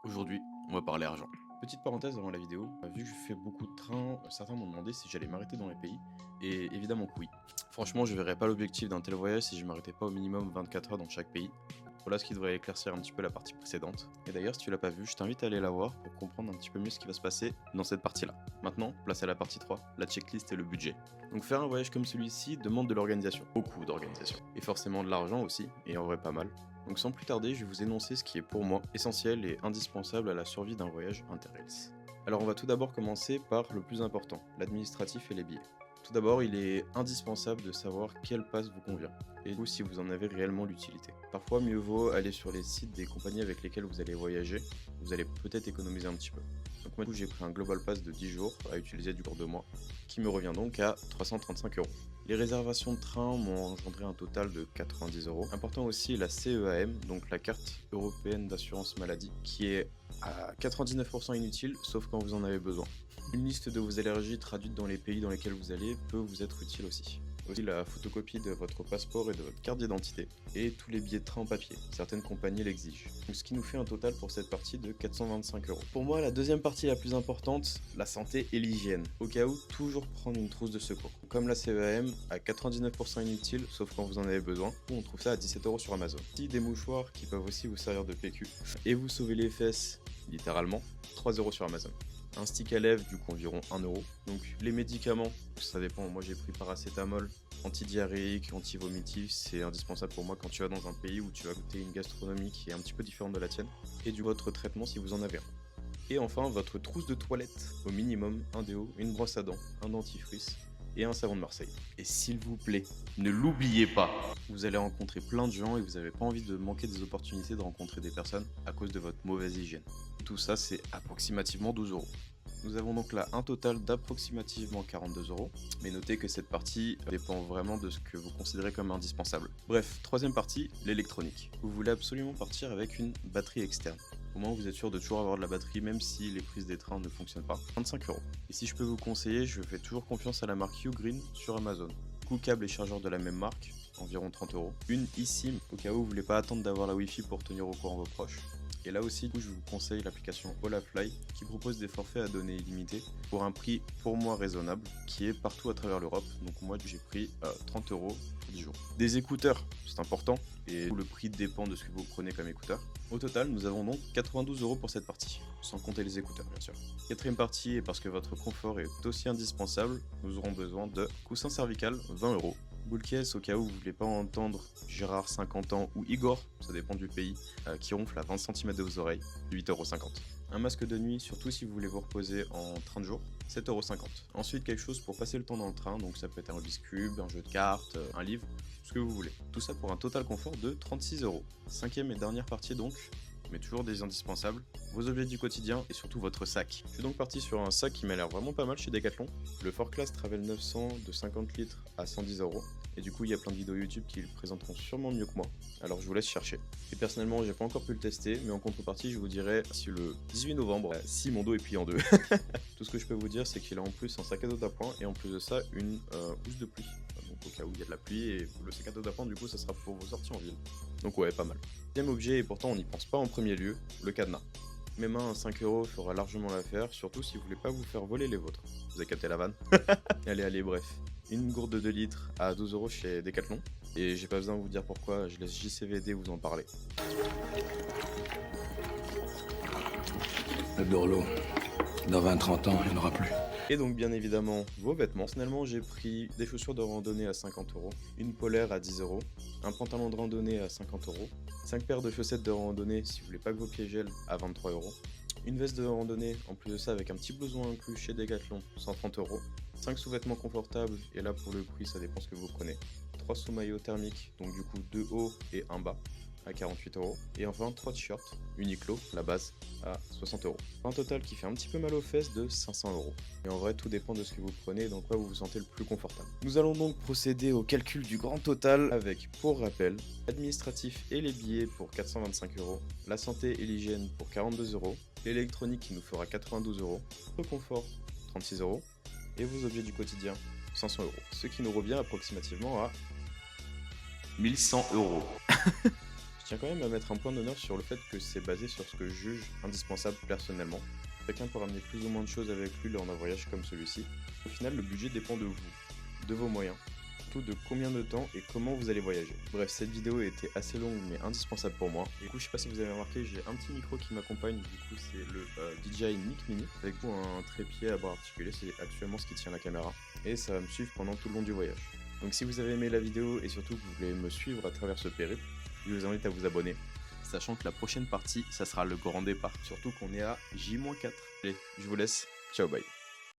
Aujourd'hui, on va parler argent. Petite parenthèse avant la vidéo, vu que je fais beaucoup de trains, certains m'ont demandé si j'allais m'arrêter dans les pays, et évidemment que oui. Franchement, je verrais pas l'objectif d'un tel voyage si je m'arrêtais pas au minimum 24 heures dans chaque pays. Voilà ce qui devrait éclaircir un petit peu la partie précédente. Et d'ailleurs, si tu l'as pas vu, je t'invite à aller la voir pour comprendre un petit peu mieux ce qui va se passer dans cette partie-là. Maintenant, place à la partie 3, la checklist et le budget. Donc faire un voyage comme celui-ci demande de l'organisation, beaucoup d'organisation, et forcément de l'argent aussi, et en vrai pas mal. Donc sans plus tarder, je vais vous énoncer ce qui est pour moi essentiel et indispensable à la survie d'un voyage Interrails. Alors on va tout d'abord commencer par le plus important, l'administratif et les billets. Tout d'abord, il est indispensable de savoir quel pass vous convient, et vous si vous en avez réellement l'utilité. Parfois, mieux vaut aller sur les sites des compagnies avec lesquelles vous allez voyager, vous allez peut-être économiser un petit peu. Donc moi, j'ai pris un Global Pass de 10 jours à utiliser du cours de mois, qui me revient donc à 335 euros. Les réservations de train m'ont engendré un total de 90 euros. Important aussi la CEAM, donc la carte européenne d'assurance maladie, qui est à 99% inutile, sauf quand vous en avez besoin. Une liste de vos allergies traduite dans les pays dans lesquels vous allez peut vous être utile aussi. Aussi la photocopie de votre passeport et de votre carte d'identité, et tous les billets de train en papier, certaines compagnies l'exigent. Donc, ce qui nous fait un total pour cette partie de 425 euros. Pour moi, la deuxième partie la plus importante, la santé et l'hygiène. Au cas où, toujours prendre une trousse de secours. Comme la CEAM, à 99% inutile, sauf quand vous en avez besoin, ou on trouve ça à 17 euros sur Amazon. Ici, des mouchoirs qui peuvent aussi vous servir de PQ, et vous sauver les fesses, littéralement, 3 euros sur Amazon. Un stick à lèvres, du coup environ 1 euro. Donc les médicaments, ça dépend. Moi j'ai pris paracétamol, antidiarrhéique, antivomitif. C'est indispensable pour moi quand tu vas dans un pays où tu vas goûter une gastronomie qui est un petit peu différente de la tienne. Et du votre traitement si vous en avez un. Et enfin votre trousse de toilette, au minimum un déo, une brosse à dents, un dentifrice et un savon de Marseille. Et s'il vous plaît, ne l'oubliez pas. Vous allez rencontrer plein de gens et vous n'avez pas envie de manquer des opportunités de rencontrer des personnes à cause de votre mauvaise hygiène. Tout ça, c'est approximativement 12 euros. Nous avons donc là un total d'approximativement 42 euros, mais notez que cette partie dépend vraiment de ce que vous considérez comme indispensable. Bref, troisième partie, l'électronique. Vous voulez absolument partir avec une batterie externe. Au moins vous êtes sûr de toujours avoir de la batterie même si les prises des trains ne fonctionnent pas. 25 euros. Et si je peux vous conseiller, je fais toujours confiance à la marque Ugreen sur Amazon. Coût câble et chargeur de la même marque, environ 30 euros. Une eSIM, au cas où vous voulez pas attendre d'avoir la Wi-Fi pour tenir au courant vos proches. Et là aussi, je vous conseille l'application Olafly qui propose des forfaits à données illimitées pour un prix pour moi raisonnable qui est partout à travers l'Europe. Donc moi j'ai pris 30 euros pour 10 jours. Des écouteurs, c'est important et le prix dépend de ce que vous prenez comme écouteurs. Au total, nous avons donc 92 euros pour cette partie, sans compter les écouteurs bien sûr. Quatrième partie, et parce que votre confort est aussi indispensable, nous aurons besoin de coussin cervical, 20 euros. Boule caisse au cas où vous voulez pas entendre Gérard 50 ans ou Igor, ça dépend du pays, qui ronfle à 20 cm de vos oreilles, 8,50 €. Un masque de nuit, surtout si vous voulez vous reposer en train de jour, 7,50 €. Ensuite quelque chose pour passer le temps dans le train, donc ça peut être un Rubik's Cube, un jeu de cartes, un livre, ce que vous voulez. Tout ça pour un total confort de 36 euros. Cinquième et dernière partie donc, mais toujours des indispensables, vos objets du quotidien et surtout votre sac. Je suis donc parti sur un sac qui m'a l'air vraiment pas mal chez Decathlon, le Ford Class Travel 900 de 50 litres à 110 €. Et du coup il y a plein de vidéos YouTube qui le présenteront sûrement mieux que moi, alors je vous laisse chercher. Et personnellement j'ai pas encore pu le tester, mais en contrepartie je vous dirai si le 18 novembre, si mon dos est plié en deux. Tout ce que je peux vous dire c'est qu'il a en plus un sac à dos d'appoint et en plus de ça une housse de pluie. Donc au cas où il y a de la pluie, et le sac à dos d'appoint du coup ça sera pour vos sorties en ville. Donc ouais, pas mal. Deuxième objet, et pourtant on n'y pense pas en premier lieu, le cadenas. Mes mains à 5 € fera largement l'affaire, surtout si vous voulez pas vous faire voler les vôtres. Vous avez capté la vanne? Allez, bref. Une gourde de 2 litres à 12 € chez Decathlon. Et j'ai pas besoin de vous dire pourquoi, je laisse JCVD vous en parler. Le Dorlo, dans 20-30 ans, il n'y en aura plus. Et donc bien évidemment vos vêtements. Personnellement j'ai pris des chaussures de randonnée à 50 €, une polaire à 10 €, un pantalon de randonnée à 50 €, 5 paires de chaussettes de randonnée si vous voulez pas que vos pieds gèlent à 23 €, une veste de randonnée en plus de ça avec un petit blouson inclus chez Decathlon 130 €, 5 sous-vêtements confortables et là pour le prix ça dépend ce que vous prenez, 3 sous-maillots thermiques donc du coup 2 hauts et un bas à 48 €. Et enfin 3 t-shirts Uniqlo, la base, à 60 €. Un total qui fait un petit peu mal aux fesses de 500 €. Et en vrai, tout dépend de ce que vous prenez et dans quoi vous vous sentez le plus confortable. Nous allons donc procéder au calcul du grand total avec, pour rappel, l'administratif et les billets pour 425 €, la santé et l'hygiène pour 42 €, l'électronique qui nous fera 92 €, le confort 36 € et vos objets du quotidien 500 €. Ce qui nous revient approximativement à 1100 €. Je tiens quand même à mettre un point d'honneur sur le fait que c'est basé sur ce que je juge indispensable personnellement. Chacun peut ramener plus ou moins de choses avec lui lors d'un voyage comme celui-ci. Au final, le budget dépend de vous, de vos moyens, surtout de combien de temps et comment vous allez voyager. Bref, cette vidéo était assez longue mais indispensable pour moi. Du coup, je sais pas si vous avez remarqué, j'ai un petit micro qui m'accompagne, du coup c'est le DJI Mic Mini, avec vous un trépied à bras articulé, c'est actuellement ce qui tient la caméra, et ça va me suivre pendant tout le long du voyage. Donc si vous avez aimé la vidéo et surtout que vous voulez me suivre à travers ce périple, je vous invite à vous abonner, sachant que la prochaine partie, ça sera le grand départ, surtout qu'on est à J-4. Allez, je vous laisse, ciao bye.